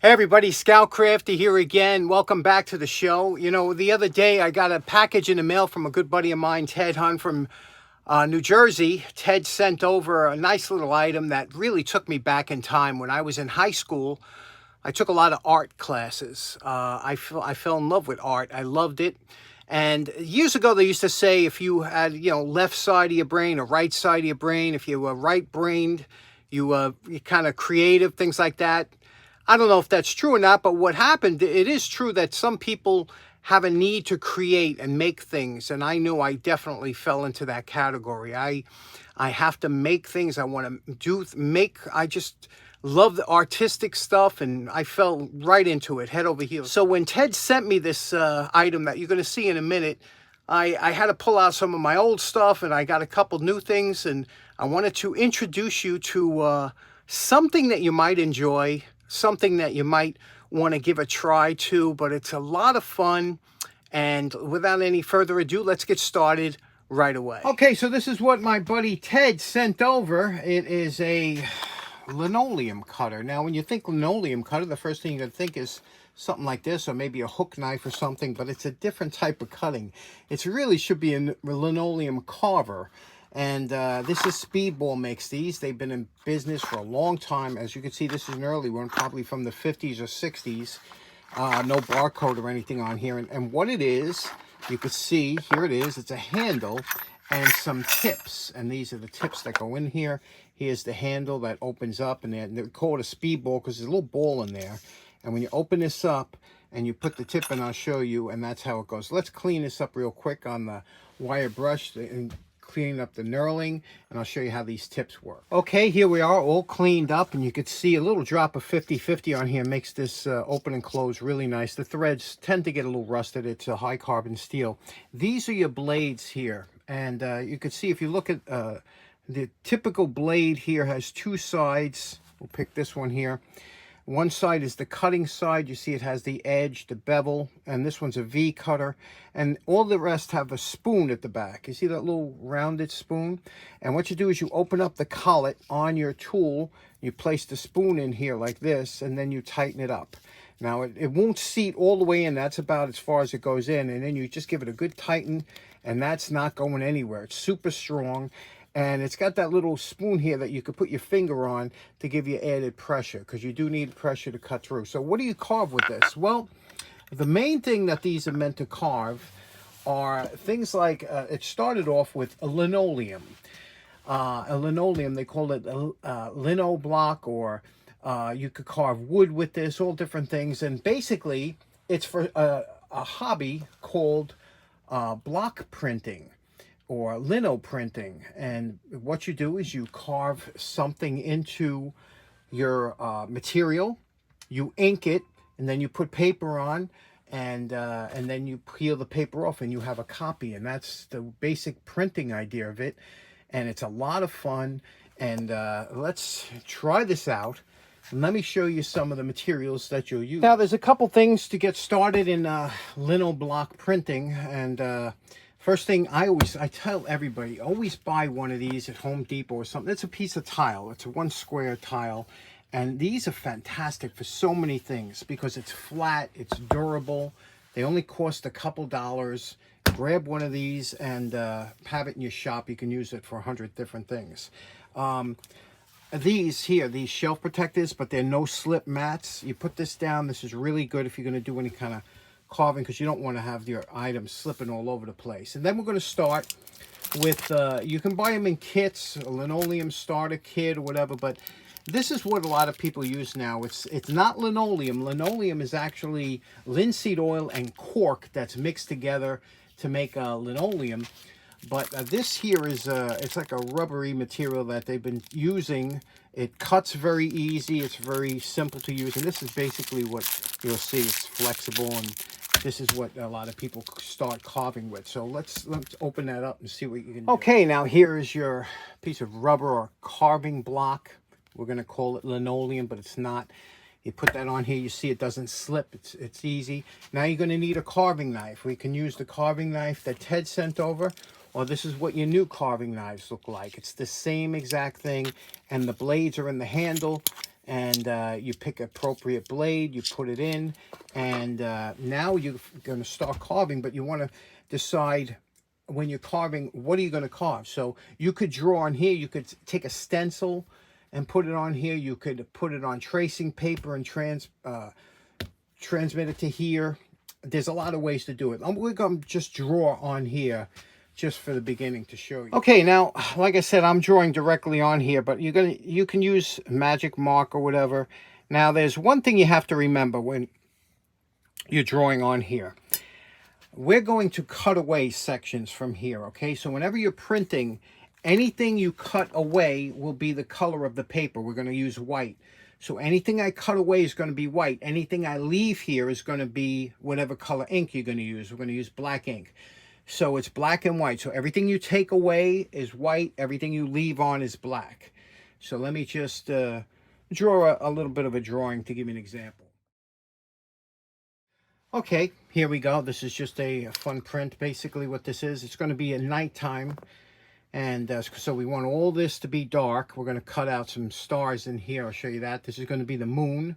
Hey everybody, Scoutcrafty here again. Welcome back to the show. You know, the other day I got a package in the mail from a good buddy of mine, Ted Hunt from New Jersey. Ted sent over a nice little item that really took me back in time. When I was in high school, I took a lot of art classes. I fell in love with art. I loved it. And years ago, they used to say if you had, left side of your brain or right side of your brain, if you were right-brained, you're kind of creative, things like that. I don't know if that's true or not, but what happened, it is true that some people have a need to create and make things, and I knew I definitely fell into that category. I have to make things. I want to I just love the artistic stuff, and I fell right into it, head over heels. So when Ted sent me this item that you're going to see in a minute, I had to pull out some of my old stuff, and I got a couple new things, and I wanted to introduce you to something that you might enjoy, something that you might want to give a try to, but it's a lot of fun. And without any further ado, let's get started right away. Okay, so this is what my buddy Ted sent over. It is a linoleum cutter. Now, when you think linoleum cutter, the first thing you're going to think is something like this, or maybe a hook knife or something, but it's a different type of cutting. It really should be a linoleum carver. And this is Speedball makes these. They've been in business for a long time. As you can see, this is an early one, probably from the 50s or 60s. No barcode or anything on here. And what it is, you can see, here it is. It's a handle and some tips. And these are the tips that go in here. Here's the handle that opens up. And they call it a Speedball because there's a little ball in there. And when you open this up and you put the tip in, I'll show you. And that's how it goes. Let's clean this up real quick on the wire brush and cleaning up the knurling, and I'll show you how these tips work. Okay, here we are all cleaned up, and you can see a little drop of 50/50 on here makes this open and close really nice. The threads tend to get a little rusted. It's a high carbon steel. These are your blades here, and you can see if you look at the typical blade here has two sides. We'll pick this one here. One side is the cutting side. You see it has the edge, the bevel, and this one's a V cutter. And all the rest have a spoon at the back. You see that little rounded spoon? And what you do is you open up the collet on your tool. You place the spoon in here like this, and then you tighten it up. Now, it won't seat all the way in. That's about as far as it goes in. And then you just give it a good tighten, and that's not going anywhere. It's super strong. And it's got that little spoon here that you could put your finger on to give you added pressure, because you do need pressure to cut through. So what do you carve with this? Well, the main thing that these are meant to carve are things like, it started off with a linoleum. A linoleum, they call it a lino block, or you could carve wood with this, all different things. And basically, it's for a hobby called block printing, or lino printing. And what you do is you carve something into your material, you ink it, and then you put paper on, and then you peel the paper off, and you have a copy. And that's the basic printing idea of it. And it's a lot of fun. And let's try this out. And let me show you some of the materials that you'll use. Now, there's a couple things to get started in lino block printing. And first thing, I tell everybody, always buy one of these at Home Depot or something. It's a piece of tile. It's a one square tile. And these are fantastic for so many things because it's flat, it's durable. They only cost a couple dollars. Grab one of these and have it in your shop. You can use it for 100 different things. These here, these shelf protectors, but they're no slip mats. You put this down. This is really good if you're going to do any kind of carving, because you don't want to have your items slipping all over the place. And then we're going to start with, you can buy them in kits, a linoleum starter kit or whatever, but this is what a lot of people use now. It's not linoleum. Linoleum is actually linseed oil and cork that's mixed together to make linoleum. But this here is, it's like a rubbery material that they've been using. It cuts very easy. It's very simple to use. And this is basically what you'll see. It's flexible, and this is what a lot of people start carving with. So let's open that up and see what you can do. Okay, now here is your piece of rubber or carving block. We're going to call it linoleum, but it's not. You put that on here, you see it doesn't slip. It's easy. Now you're going to need a carving knife. We can use the carving knife that Ted sent over, or this is what your new carving knives look like. It's the same exact thing, and the blades are in the handle. and you pick appropriate blade, you put it in, and now you're going to start carving, but you want to decide when you're carving, what are you going to carve? So you could draw on here, you could take a stencil and put it on here, you could put it on tracing paper and transmit it to here. There's a lot of ways to do it. We're going to just draw on here just for the beginning to show you. Okay, now, like I said, I'm drawing directly on here, but you can use magic mark or whatever. Now, there's one thing you have to remember when you're drawing on here. We're going to cut away sections from here, okay? So whenever you're printing, anything you cut away will be the color of the paper. We're going to use white. So anything I cut away is going to be white. Anything I leave here is going to be whatever color ink you're going to use. We're going to use black ink. So it's black and white. So everything you take away is white. Everything you leave on is black. So let me just draw a little bit of a drawing to give you an example. Okay, here we go. This is just a fun print. Basically what this is, it's going to be at nighttime. And so we want all this to be dark. We're going to cut out some stars in here. I'll show you that. This is going to be the moon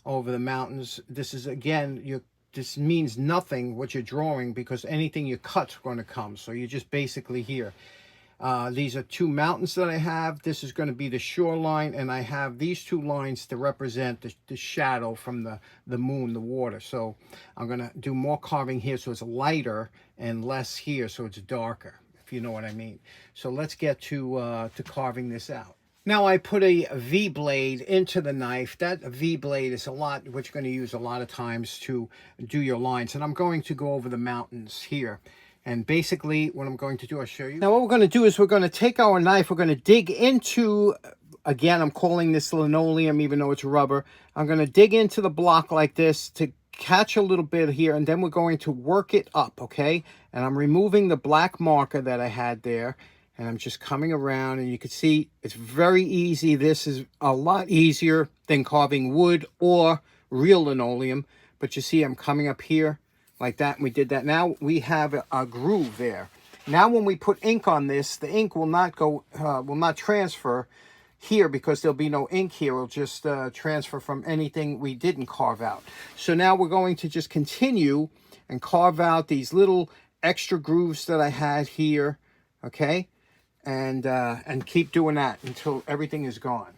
over the mountains. This is, again, this means nothing what you're drawing because anything you cut's going to come. So you're just basically here. These are two mountains that I have. This is going to be the shoreline, and I have these two lines to represent the shadow from the moon, the water. So I'm going to do more carving here so it's lighter and less here so it's darker, if you know what I mean. So let's get to carving this out. Now I put a V blade into the knife. That V blade is a lot, what you're going to use a lot of times to do your lines. And I'm going to go over the mountains here. And basically what I'm going to do, I'll show you. Now what we're going to do is we're going to take our knife, we're going to dig into, again, I'm calling this linoleum even though it's rubber. I'm going to dig into the block like this to catch a little bit here, and then we're going to work it up, okay? And I'm removing the black marker that I had there, and I'm just coming around, and you can see it's very easy. This is a lot easier than carving wood or real linoleum, but you see I'm coming up here like that, and we did that. Now we have a groove there. Now when we put ink on this, the ink will not transfer here because there'll be no ink here. It'll just transfer from anything we didn't carve out. So now we're going to just continue and carve out these little extra grooves that I had here, okay? And keep doing that until everything is gone.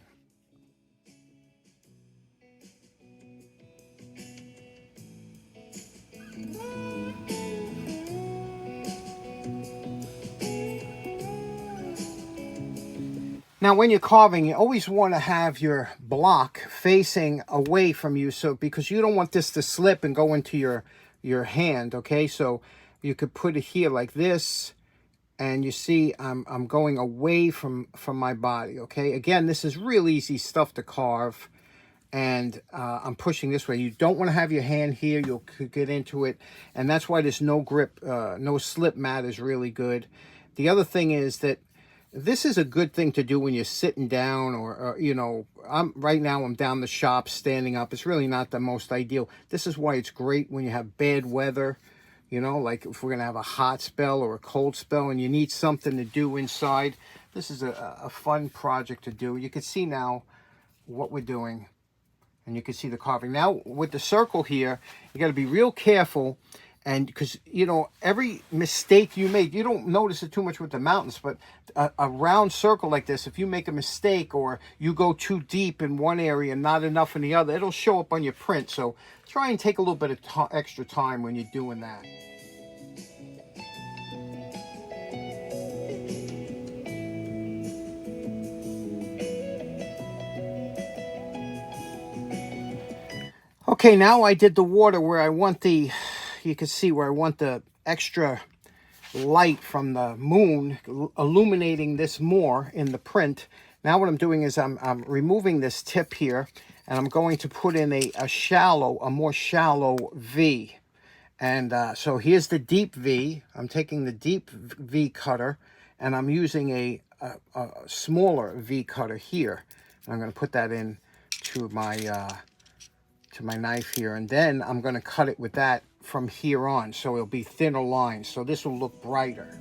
Now, when you're carving, you always want to have your block facing away from you, so because you don't want this to slip and go into your hand, okay? So you could put it here like this, and you see I'm going away from my body, okay? Again, this is real easy stuff to carve, and I'm pushing this way. You don't want to have your hand here. You could get into it, and that's why this no grip, no slip mat is really good. The other thing is that this is a good thing to do when you're sitting down or you know, right now I'm down the shop standing up. It's really not the most ideal. This is why it's great when you have bad weather, you know, like if we're going to have a hot spell or a cold spell and you need something to do inside. This is a fun project to do. You can see now what we're doing, and you can see the carving. Now with the circle here, you got to be real careful. And because, you know, every mistake you make, you don't notice it too much with the mountains, but a round circle like this, if you make a mistake or you go too deep in one area and not enough in the other, it'll show up on your print. So try and take a little bit of extra time when you're doing that. Okay, now I did the water where I want the... You can see where I want the extra light from the moon illuminating this more in the print. Now what I'm doing is I'm removing this tip here, and I'm going to put in a more shallow V. And so here's the deep V. I'm taking the deep V cutter, and I'm using a smaller V cutter here. And I'm going to put that in to my knife here, and then I'm going to cut it with that from here on, so it'll be thinner lines, so this will look brighter.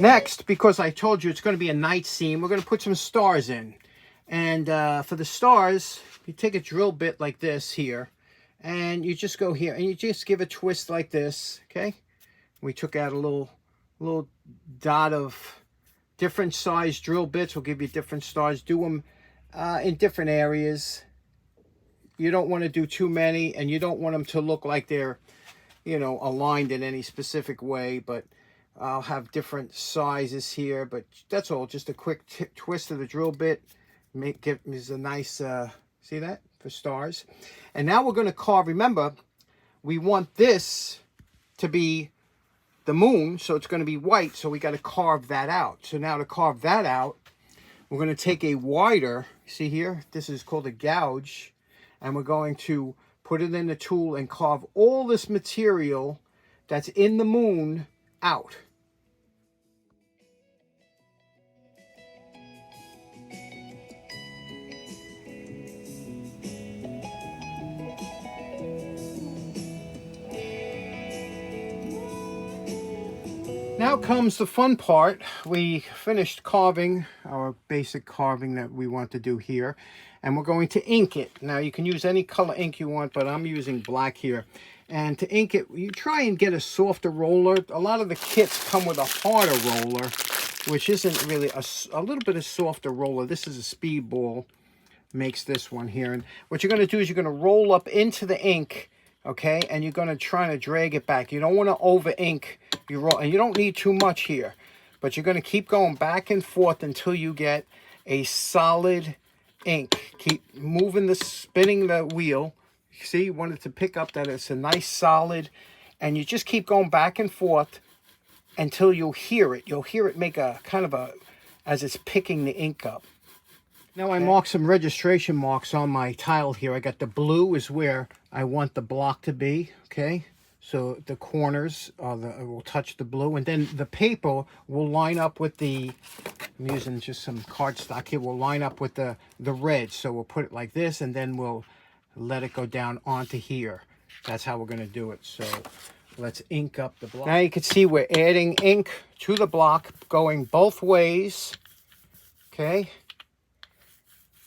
Next, because I told you it's going to be a night scene, we're going to put some stars in. And for the stars, you take a drill bit like this here, and you just go here, and you just give a twist like this, okay? We took out a little dot of different size drill bits. We'll give you different stars. Do them in different areas. You don't want to do too many, and you don't want them to look like they're, you know, aligned in any specific way, but I'll have different sizes here, but that's all. Just a quick twist of the drill bit. Give me a nice, see that? For stars. And now we're going to carve. Remember, we want this to be the moon, so it's going to be white, so we got to carve that out. So now to carve that out, we're going to take a wider, see here? This is called a gouge, and we're going to put it in the tool and carve all this material that's in the moon out. Now comes the fun part. We finished carving our basic carving that we want to do here, and we're going to ink it. Now you can use any color ink you want, but I'm using black here. And to ink it, you try and get a softer roller. A lot of the kits come with a harder roller, which isn't really a little bit of softer roller. This is a Speedball, makes this one here. And what you're going to do is you're going to roll up into the ink, okay, and you're going to try to drag it back. You don't want to over ink your roll, and you don't need too much here, but you're going to keep going back and forth until you get a solid ink. Keep moving spinning the wheel. See, you want it to pick up that it's a nice solid, and you just keep going back and forth until you'll hear it. You'll hear it make a kind of a, as it's picking the ink up. Now I marked some registration marks on my tile here. I got the blue is where I want the block to be, okay? So the corners will touch the blue, and then the paper will line up with the, I'm using just some cardstock here, will line up with the red. So we'll put it like this, and then we'll let it go down onto here. That's how we're going to do it. So let's ink up the block. Now you can see we're adding ink to the block, going both ways, okay?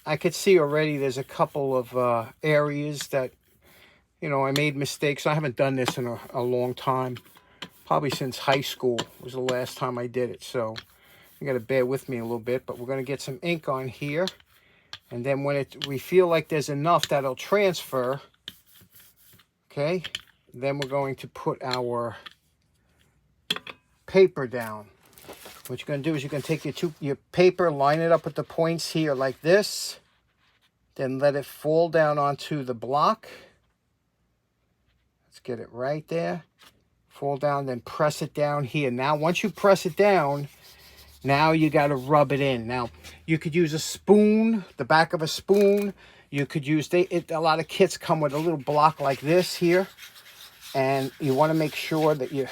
I could see already there's a couple of areas that, you know, I made mistakes. I haven't done this in a long time. Probably since high school was the last time I did it. So you got to bear with me a little bit. But we're going to get some ink on here. And then when we feel like there's enough that'll transfer, okay, then we're going to put our paper down. What you're going to do is you're going to take your paper, line it up with the points here like this. Then let it fall down onto the block. Let's get it right there. Fall down, then press it down here. Now, once you press it down, now you got to rub it in. Now, you could use a spoon, the back of a spoon. You could use, a lot of kits come with a little block like this here. And you want to make sure that you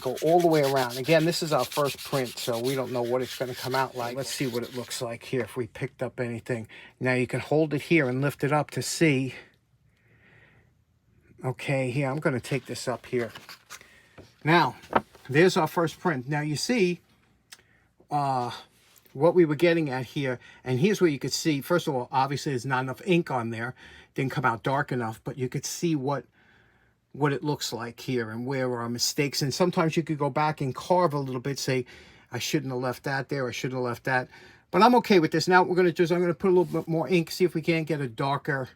go all the way around. Again, this is our first print, so we don't know what it's going to come out like. Let's see what it looks like here, if we picked up anything. Now, you can hold it here and lift it up to see. Okay, here, I'm going to take this up here. Now, there's our first print. Now, you see what we were getting at here. And here's where you could see, first of all, obviously there's not enough ink on there. Didn't come out dark enough, but you could see what it looks like here and where are mistakes. And sometimes you could go back and carve a little bit, say, I shouldn't have left that there, I shouldn't have left that. But I'm okay with this. Now, what we're going to do is I'm going to put a little bit more ink, see if we can't get a darker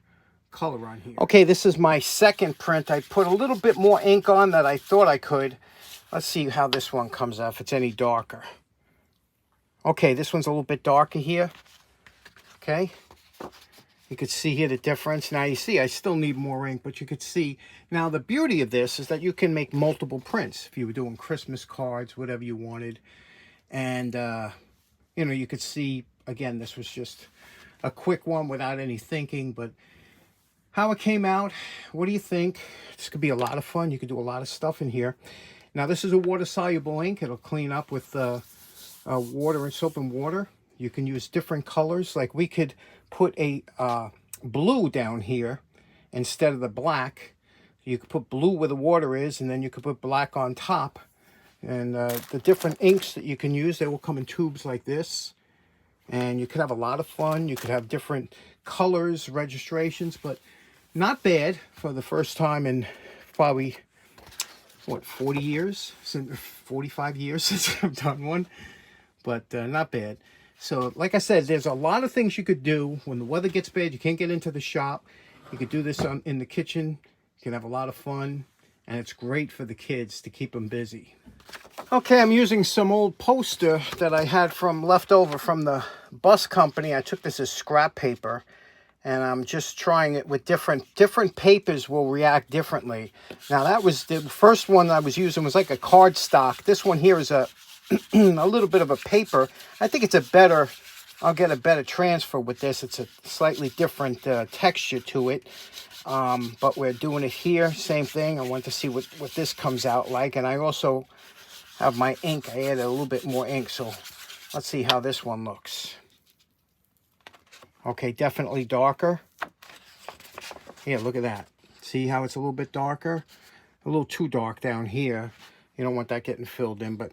color on here. Okay, this is my second print. I put a little bit more ink on that I thought I could. Let's see how this one comes out, if it's any darker. Okay, this one's a little bit darker here. Okay. You could see here the difference. Now you see I still need more ink, but you could see. Now the beauty of this is that you can make multiple prints if you were doing Christmas cards, whatever you wanted. And, you know, you could see, again, this was just a quick one without any thinking, but how it came out, what do you think? This could be a lot of fun. You could do a lot of stuff in here. Now this is a water-soluble ink. It'll clean up with water and soap and water. You can use different colors. Like we could put a blue down here instead of the black. You could put blue where the water is, and then you could put black on top. And the different inks that you can use, they will come in tubes like this. And you could have a lot of fun. You could have different colors, registrations, but not bad for the first time in probably, what, 40 years? 45 years since I've done one. But not bad. So, like I said, there's a lot of things you could do when the weather gets bad. You can't get into the shop. You could do this in the kitchen. You can have a lot of fun. And it's great for the kids to keep them busy. Okay, I'm using some old poster that I had left over from the bus company. I took this as scrap paper, and I'm just trying it with different papers will react differently. Now, that was the first one I was using was like a cardstock. This one here is a a little bit of a paper. I think it's I'll get a better transfer with this. It's a slightly different texture to it. But we're doing it here, same thing. I want to see what this comes out like. And I also have my ink. I added a little bit more ink, so let's see how this one looks. Okay, definitely darker. Yeah, look at that. See how it's a little bit darker? A little too dark down here. You don't want that getting filled in, but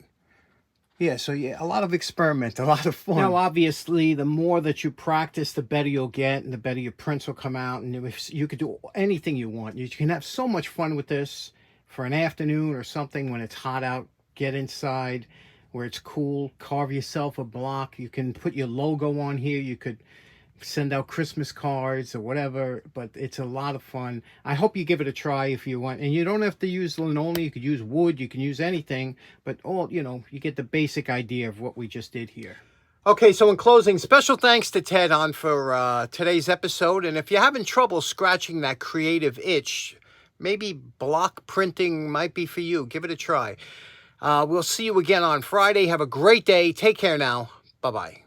yeah, so yeah, a lot of experiment, a lot of fun. Now, obviously, the more that you practice, the better you'll get, and the better your prints will come out, and you could do anything you want. You can have so much fun with this for an afternoon or something when it's hot out. Get inside where it's cool, carve yourself a block. You can put your logo on here. You could send out Christmas cards or whatever, but it's a lot of fun. I hope you give it a try if you want. And you don't have to use linoleum. You could use wood. You can use anything, but you get the basic idea of what we just did here. Okay, so in closing, special thanks to Ted Hahn for today's episode. And if you're having trouble scratching that creative itch, maybe block printing might be for you. Give it a try. We'll see you again on Friday. Have a great day. Take care now. Bye-bye.